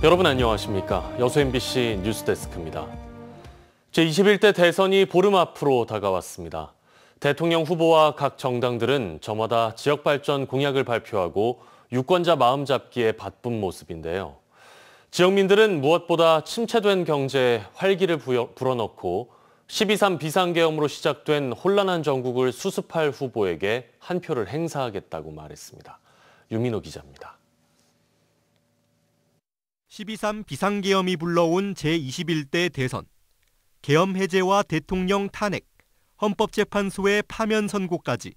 여러분 안녕하십니까? 여수 MBC 뉴스데스크입니다. 제21대 대선이 보름 앞으로 다가왔습니다. 대통령 후보와 각 정당들은 저마다 지역 발전 공약을 발표하고 유권자 마음 잡기에 바쁜 모습인데요. 지역민들은 무엇보다 침체된 경제에 활기를 불어넣고 12.3 비상계엄으로 시작된 혼란한 전국을 수습할 후보에게 한 표를 행사하겠다고 말했습니다. 유민호 기자입니다. 12.3 비상계엄이 불러온 제21대 대선. 계엄 해제와 대통령 탄핵, 헌법재판소의 파면 선고까지.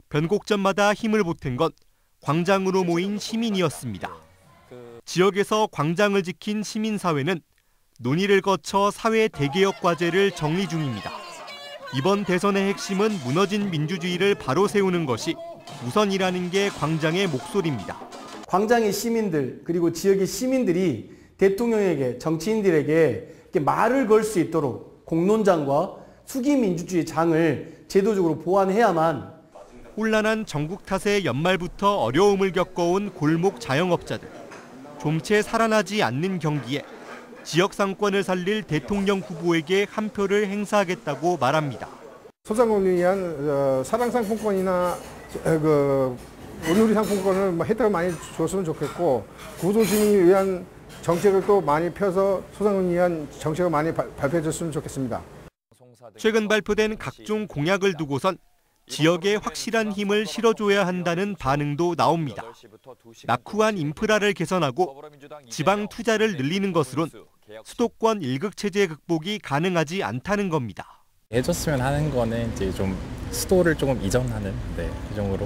변곡점마다 힘을 보탠 건 광장으로 모인 시민이었습니다. 지역에서 광장을 지킨 시민사회는 논의를 거쳐 사회 대개혁 과제를 정리 중입니다. 이번 대선의 핵심은 무너진 민주주의를 바로 세우는 것이 우선이라는 게 광장의 목소리입니다. 광장의 시민들 그리고 지역의 시민들이 대통령에게 정치인들에게 이렇게 말을 걸 수 있도록 공론장과 수기민주주의 장을 제도적으로 보완해야만. 혼란한 전국 탓에 연말부터 어려움을 겪어온 골목 자영업자들. 좀채 살아나지 않는 경기에 지역 상권을 살릴 대통령 후보에게 한 표를 행사하겠다고 말합니다. 소상공인을 위한 사랑상품권이나 온누리 상품권을 혜택을 많이 줬으면 좋겠고, 구도심을 위한 정책을 또 많이 펴서 소상공인을 위한 정책을 많이 발표해 줬으면 좋겠습니다. 최근 발표된 각종 공약을 두고선 지역에 확실한 힘을 실어줘야 한다는 반응도 나옵니다. 낙후한 인프라를 개선하고 지방 투자를 늘리는 것으로는 수도권 일극체제 극복이 가능하지 않다는 겁니다. 해줬으면 하는 거는 이제 좀 수도를 조금 이전하는 세종으로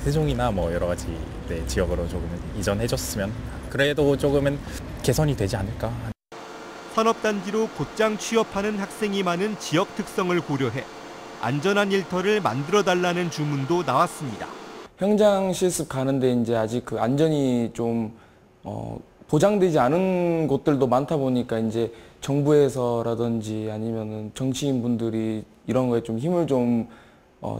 세종이나 여러 가지 지역으로 조금 이전해줬으면 그래도 조금은 개선이 되지 않을까. 산업단지로 곧장 취업하는 학생이 많은 지역 특성을 고려해 안전한 일터를 만들어달라는 주문도 나왔습니다. 현장 실습 가는데 이제 아직 그 안전이 좀 보장되지 않은 곳들도 많다 보니까 이제 정부에서라든지 아니면은 정치인분들이 이런 거에 좀 힘을 좀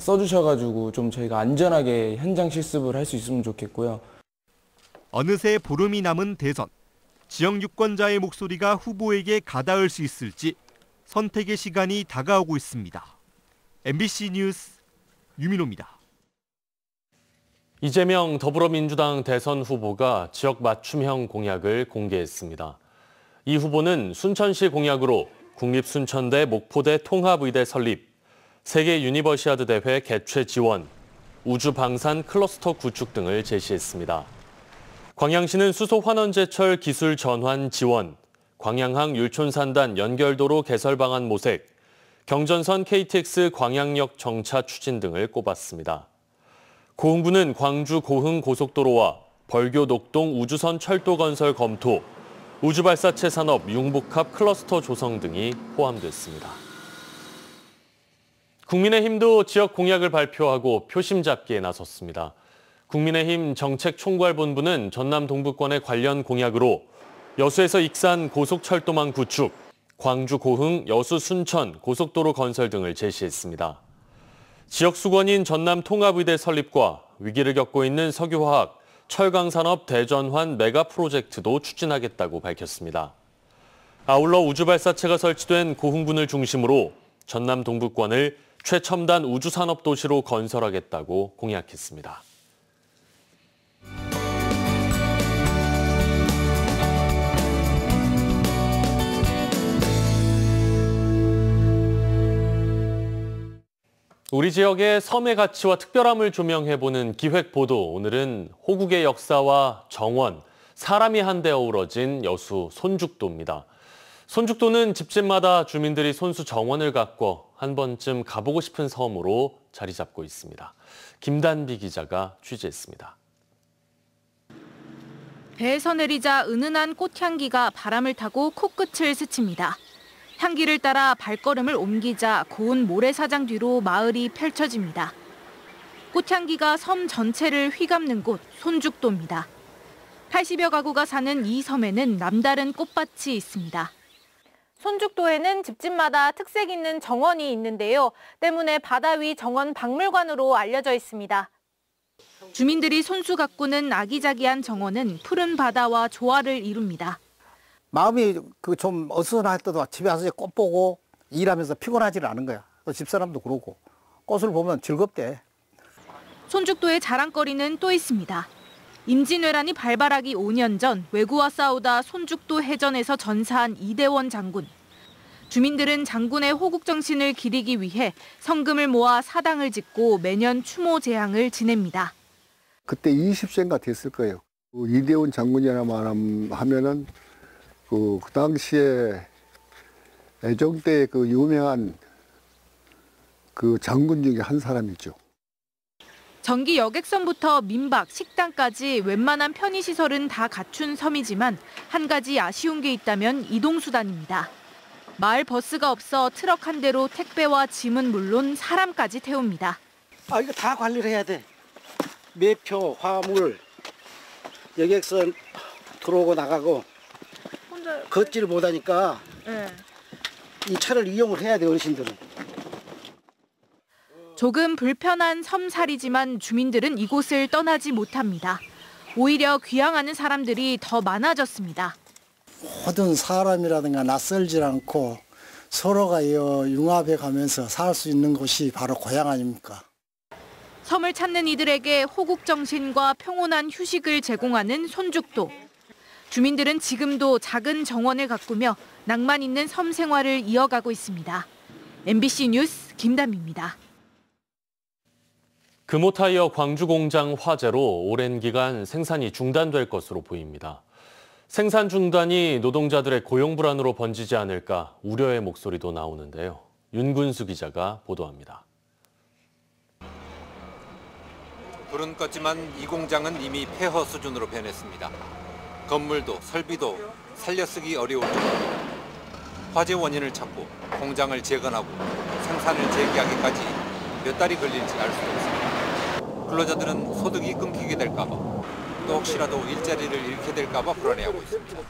써주셔가지고 좀 저희가 안전하게 현장 실습을 할 수 있으면 좋겠고요. 어느새 보름이 남은 대선. 지역 유권자의 목소리가 후보에게 가닿을 수 있을지 선택의 시간이 다가오고 있습니다. MBC 뉴스 유민호입니다. 이재명 더불어민주당 대선 후보가 지역 맞춤형 공약을 공개했습니다. 이 후보는 순천시 공약으로 국립순천대 목포대 통합의대 설립, 세계 유니버시아드 대회 개최 지원, 우주방산 클러스터 구축 등을 제시했습니다. 광양시는 수소 환원제철 기술 전환 지원, 광양항 율촌산단 연결도로 개설 방안 모색, 경전선 KTX 광양역 정차 추진 등을 꼽았습니다. 고흥부는 광주 고흥 고속도로와 벌교 녹동 우주선 철도 건설 검토, 우주발사체 산업 융복합 클러스터 조성 등이 포함됐습니다. 국민의힘도 지역 공약을 발표하고 표심 잡기에 나섰습니다. 국민의힘 정책총괄본부는 전남 동부권의 관련 공약으로 여수에서 익산 고속철도망 구축, 광주 고흥 여수 순천 고속도로 건설 등을 제시했습니다. 지역 수건인 전남 통합의대 설립과 위기를 겪고 있는 석유화학, 철강산업 대전환 메가 프로젝트도 추진하겠다고 밝혔습니다. 아울러 우주발사체가 설치된 고흥군을 중심으로 전남 동부권을 최첨단 우주산업 도시로 건설하겠다고 공약했습니다. 우리 지역의 섬의 가치와 특별함을 조명해보는 기획보도. 오늘은 호국의 역사와 정원, 사람이 한데 어우러진 여수 손죽도입니다. 손죽도는 집집마다 주민들이 손수 정원을 가꿔 한 번쯤 가보고 싶은 섬으로 자리 잡고 있습니다. 김단비 기자가 취재했습니다. 배에서 내리자 은은한 꽃향기가 바람을 타고 코끝을 스칩니다. 향기를 따라 발걸음을 옮기자 고운 모래사장 뒤로 마을이 펼쳐집니다. 꽃향기가 섬 전체를 휘감는 곳 손죽도입니다. 80여 가구가 사는 이 섬에는 남다른 꽃밭이 있습니다. 손죽도에는 집집마다 특색 있는 정원이 있는데요. 때문에 바다 위 정원 박물관으로 알려져 있습니다. 주민들이 손수 가꾸는 아기자기한 정원은 푸른 바다와 조화를 이룹니다. 마음이 좀 어수선할 때도 집에 와서 꽃 보고 일하면서 피곤하지를 않은 거야. 또 집사람도 그러고 꽃을 보면 즐겁대. 손죽도의 자랑거리는 또 있습니다. 임진왜란이 발발하기 5년 전 왜구와 싸우다 손죽도 해전에서 전사한 이대원 장군. 주민들은 장군의 호국 정신을 기리기 위해 성금을 모아 사당을 짓고 매년 추모 제향을 지냅니다. 그때 20세인가 됐을 거예요. 이대원 장군이라 하면은 그 당시에 애정대 그 유명한 그 장군 중에 한 사람이죠. 전기 여객선부터 민박, 식당까지 웬만한 편의시설은 다 갖춘 섬이지만 한 가지 아쉬운 게 있다면 이동수단입니다. 마을 버스가 없어 트럭 한 대로 택배와 짐은 물론 사람까지 태웁니다. 이거 다 관리를 해야 돼. 매표, 화물, 여객선 들어오고 나가고 걷지를 못하니까 이 차를 이용을 해야 돼, 어르신들은. 조금 불편한 섬살이지만 주민들은 이곳을 떠나지 못합니다. 오히려 귀향하는 사람들이 더 많아졌습니다. 모든 사람이라든가 낯설지 않고 서로가 융합해 가면서 살 수 있는 곳이 바로 고향 아닙니까? 섬을 찾는 이들에게 호국 정신과 평온한 휴식을 제공하는 손죽도. 주민들은 지금도 작은 정원을 가꾸며 낭만 있는 섬 생활을 이어가고 있습니다. MBC 뉴스 김담입니다. 금호타이어 광주 공장 화재로 오랜 기간 생산이 중단될 것으로 보입니다. 생산 중단이 노동자들의 고용 불안으로 번지지 않을까 우려의 목소리도 나오는데요. 윤군수 기자가 보도합니다. 불은 껐지만 이 공장은 이미 폐허 수준으로 변했습니다. 건물도 설비도 살려쓰기 어려울 정도입니다. 화재 원인을 찾고 공장을 재건하고 생산을 재개하기까지 몇 달이 걸릴지 알 수도 없습니다. 근로자들은 소득이 끊기게 될까 봐, 또 혹시라도 일자리를 잃게 될까 봐 불안해하고 있습니다.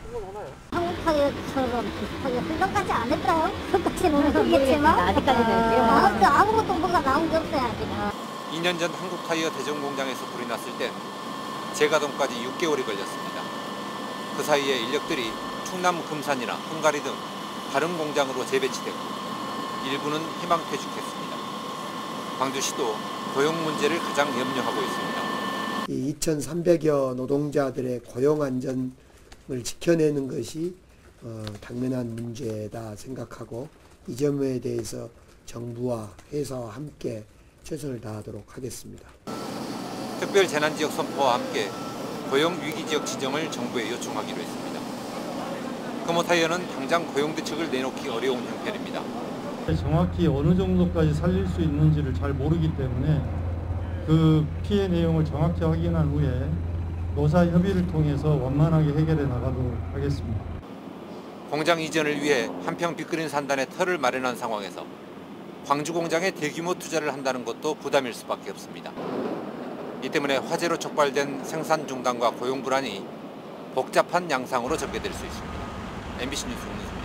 한국타이어처럼 비슷하게 훈련까지 안 했어요? 그것까지는 모르겠지만 아직까지는 아무것도 뭐가 나온 게 없어요, 아직. 2년 전 한국타이어 대전 공장에서 불이 났을 땐 재가동까지 6개월이 걸렸습니다. 그 사이에 인력들이 충남 금산이나 헝가리 등 다른 공장으로 재배치되고 일부는 희망퇴직했습니다. 광주시도 고용 문제를 가장 염려하고 있습니다. 이 2,300여 노동자들의 고용 안전을 지켜내는 것이 당면한 문제다 생각하고 이 점에 대해서 정부와 회사와 함께 최선을 다하도록 하겠습니다. 특별 재난지역 선포와 함께 고용 위기지역 지정을 정부에 요청하기로 했습니다. 금호타이어는 당장 고용 대책을 내놓기 어려운 형편입니다. 정확히 어느 정도까지 살릴 수 있는지를 잘 모르기 때문에 그 피해 내용을 정확히 확인한 후에 노사 협의를 통해서 원만하게 해결해 나가도록 하겠습니다. 공장 이전을 위해 한평 빅그린 산단에 터를 마련한 상황에서 광주 공장에 대규모 투자를 한다는 것도 부담일 수밖에 없습니다. 이 때문에 화재로 촉발된 생산 중단과 고용 불안이 복잡한 양상으로 전개될 수 있습니다. MBC 뉴스 홍문수입니다.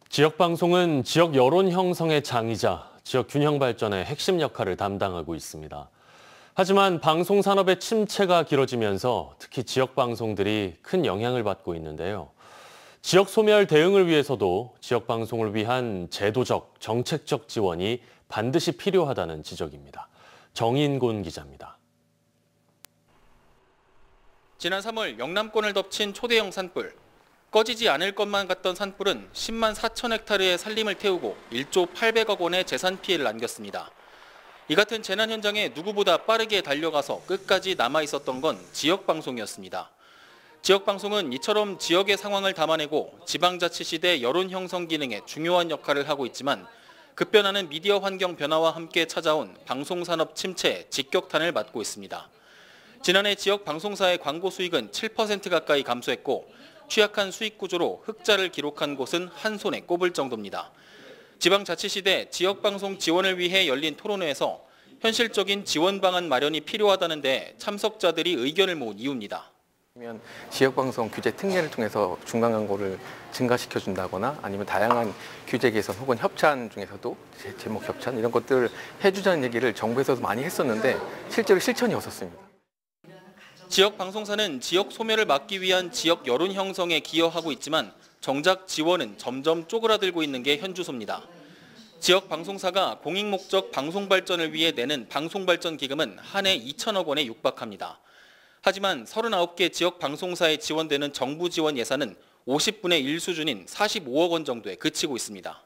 지역방송은 지역 여론 형성의 장이자 지역 균형 발전의 핵심 역할을 담당하고 있습니다. 하지만 방송산업의 침체가 길어지면서 특히 지역방송들이 큰 영향을 받고 있는데요. 지역 소멸 대응을 위해서도 지역방송을 위한 제도적, 정책적 지원이 반드시 필요하다는 지적입니다. 정인곤 기자입니다. 지난 3월 영남권을 덮친 초대형 산불. 꺼지지 않을 것만 같던 산불은 10만 4천 헥타르의 산림을 태우고 1조 800억 원의 재산 피해를 안겼습니다. 이 같은 재난 현장에 누구보다 빠르게 달려가서 끝까지 남아 있었던 건 지역방송이었습니다. 지역방송은 이처럼 지역의 상황을 담아내고 지방자치시대 여론 형성 기능에 중요한 역할을 하고 있지만 급변하는 미디어 환경 변화와 함께 찾아온 방송산업 침체에 직격탄을 맞고 있습니다. 지난해 지역 방송사의 광고 수익은 7% 가까이 감소했고 취약한 수익 구조로 흑자를 기록한 곳은 한 손에 꼽을 정도입니다. 지방자치시대 지역방송 지원을 위해 열린 토론회에서 현실적인 지원 방안 마련이 필요하다는 데 참석자들이 의견을 모은 이유입니다. 지역방송 규제 특례를 통해서 중간 광고를 증가시켜준다거나 아니면 다양한 규제 개선 혹은 협찬 중에서도 제목 협찬 이런 것들을 해주자는 얘기를 정부에서도 많이 했었는데 실제로 실천이 없었습니다. 지역 방송사는 지역 소멸을 막기 위한 지역 여론 형성에 기여하고 있지만 정작 지원은 점점 쪼그라들고 있는 게 현주소입니다. 지역 방송사가 공익 목적 방송 발전을 위해 내는 방송발전 기금은 한 해 2천억 원에 육박합니다. 하지만 39개 지역 방송사에 지원되는 정부 지원 예산은 50분의 1 수준인 45억 원 정도에 그치고 있습니다.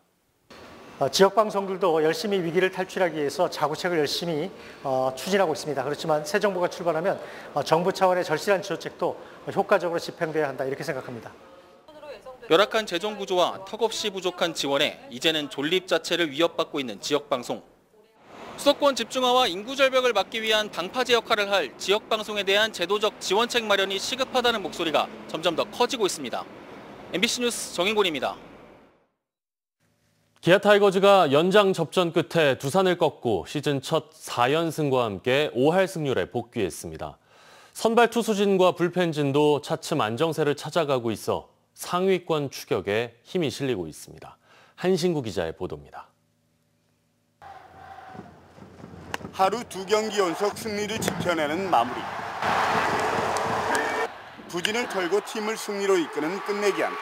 지역 방송들도 열심히 위기를 탈출하기 위해서 자구책을 열심히 추진하고 있습니다. 그렇지만 새 정부가 출범하면 정부 차원의 절실한 지원책도 효과적으로 집행돼야 한다 이렇게 생각합니다. 열악한 재정 구조와 턱없이 부족한 지원에 이제는 존립 자체를 위협받고 있는 지역 방송. 수도권 집중화와 인구 절벽을 막기 위한 방파제 역할을 할 지역 방송에 대한 제도적 지원책 마련이 시급하다는 목소리가 점점 더 커지고 있습니다. MBC 뉴스 정인곤입니다. 기아 타이거즈가 연장 접전 끝에 두산을 꺾고 시즌 첫 4연승과 함께 5할 승률에 복귀했습니다. 선발 투수진과 불펜진도 차츰 안정세를 찾아가고 있어 상위권 추격에 힘이 실리고 있습니다. 한신구 기자의 보도입니다. 하루 2경기 연속 승리를 지켜내는 마무리. 부진을 털고 팀을 승리로 이끄는 끝내기 안타.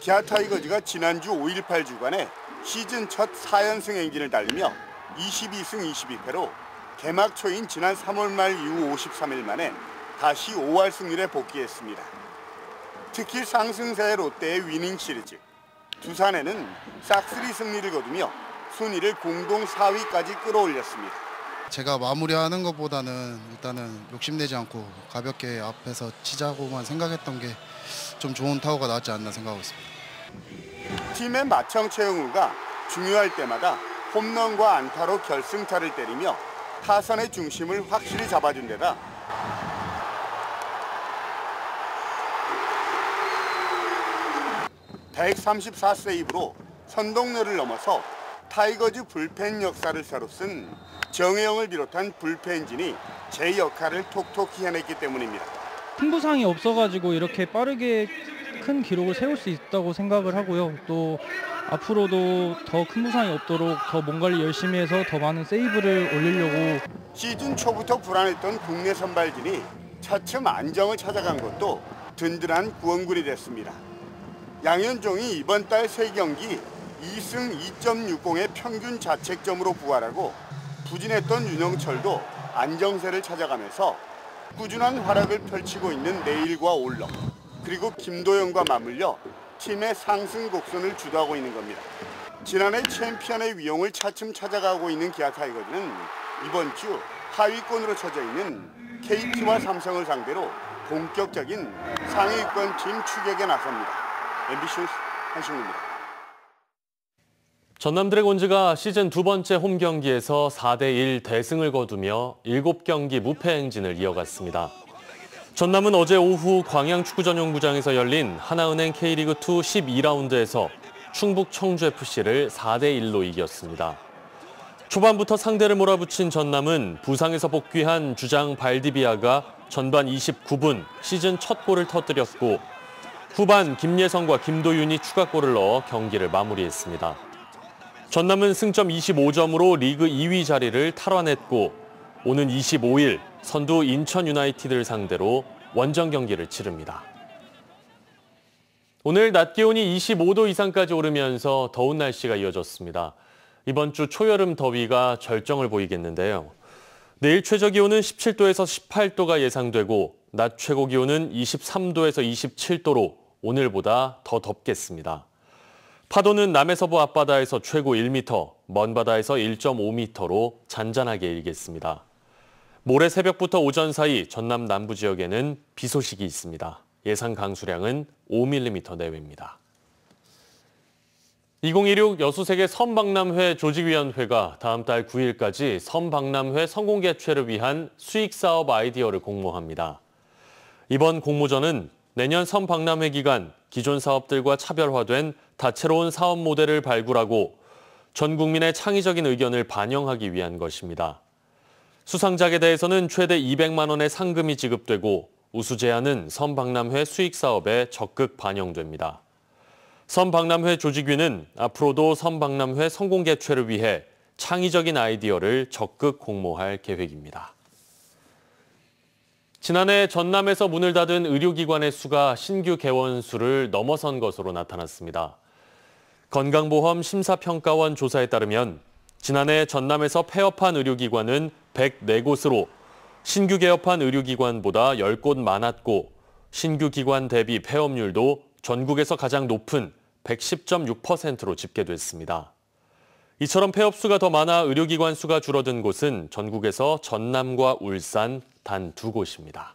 기아 타이거즈가 지난주 5.18 주간에 시즌 첫 4연승 행진을 달리며 22승 22패로 개막 초인 지난 3월 말 이후 53일 만에 다시 5할 승률에 복귀했습니다. 특히 상승세의 롯데의 위닝 시리즈. 두산에는 싹쓸이 승리를 거두며 순위를 공동 4위까지 끌어올렸습니다. 제가 마무리하는 것보다는 일단은 욕심내지 않고 가볍게 앞에서 치자고만 생각했던 게 좀 좋은 타구가 나왔지 않나 생각하고 있습니다. 팀의 마청 최영우가 중요할 때마다 홈런과 안타로 결승타를 때리며 타선의 중심을 확실히 잡아준 데다 (134세이브로) 선동열을 넘어서 타이거즈 불펜 역사를 새로 쓴 정혜영을 비롯한 불펜진이 제 역할을 톡톡히 해냈기 때문입니다. 큰 부상이 없어가지고 이렇게 빠르게 큰 기록을 세울 수 있다고 생각을 하고요. 또 앞으로도 더 큰 부상이 없도록 더 몸관리 열심히 해서 더 많은 세이브를 올리려고. 시즌 초부터 불안했던 국내 선발진이 차츰 안정을 찾아간 것도 든든한 구원군이 됐습니다. 양현종이 이번 달 3경기 2승 2.60의 평균 자책점으로 부활하고 부진했던 윤영철도 안정세를 찾아가면서 꾸준한 활약을 펼치고 있는 내일과 올러 그리고 김도영과 맞물려 팀의 상승 곡선을 주도하고 있는 겁니다. 지난해 챔피언의 위용을 차츰 찾아가고 있는 기아 타이거즈는 이번 주 하위권으로 처져 있는 KT와 삼성을 상대로 본격적인 상위권 팀 추격에 나섭니다. MBC 뉴스 한신구입니다. 전남 드래곤즈가 시즌 두 번째 홈 경기에서 4대1 대승을 거두며 7경기 무패 행진을 이어갔습니다. 전남은 어제 오후 광양축구전용구장에서 열린 하나은행 K리그2 12라운드에서 충북 청주FC를 4대1로 이겼습니다. 초반부터 상대를 몰아붙인 전남은 부상에서 복귀한 주장 발디비아가 전반 29분 시즌 첫 골을 터뜨렸고 후반 김예성과 김도윤이 추가골을 넣어 경기를 마무리했습니다. 전남은 승점 25점으로 리그 2위 자리를 탈환했고 오는 25일 선두 인천 유나이티드를 상대로 원정 경기를 치릅니다. 오늘 낮 기온이 25도 이상까지 오르면서 더운 날씨가 이어졌습니다. 이번 주 초여름 더위가 절정을 보이겠는데요. 내일 최저 기온은 17도에서 18도가 예상되고 낮 최고 기온은 23도에서 27도로 오늘보다 더 덥겠습니다. 파도는 남해서부 앞바다에서 최고 1m, 먼바다에서 1.5m로 잔잔하게 일겠습니다. 모레 새벽부터 오전 사이 전남 남부 지역에는 비 소식이 있습니다. 예상 강수량은 5mm 내외입니다. 2016 여수세계 섬박람회 조직위원회가 다음 달 9일까지 섬박람회 성공 개최를 위한 수익사업 아이디어를 공모합니다. 이번 공모전은 내년 섬박람회 기간 기존 사업들과 차별화된 다채로운 사업 모델을 발굴하고 전 국민의 창의적인 의견을 반영하기 위한 것입니다. 수상작에 대해서는 최대 200만 원의 상금이 지급되고 우수 제안은 섬박람회 수익 사업에 적극 반영됩니다. 섬박람회 조직위는 앞으로도 섬박람회 성공 개최를 위해 창의적인 아이디어를 적극 공모할 계획입니다. 지난해 전남에서 문을 닫은 의료기관의 수가 신규 개원 수를 넘어선 것으로 나타났습니다. 건강보험 심사평가원 조사에 따르면 지난해 전남에서 폐업한 의료기관은 104곳으로 신규 개업한 의료기관보다 10곳 많았고 신규 기관 대비 폐업률도 전국에서 가장 높은 110.6%로 집계됐습니다. 이처럼 폐업 수가 더 많아 의료기관 수가 줄어든 곳은 전국에서 전남과 울산 단 2곳입니다.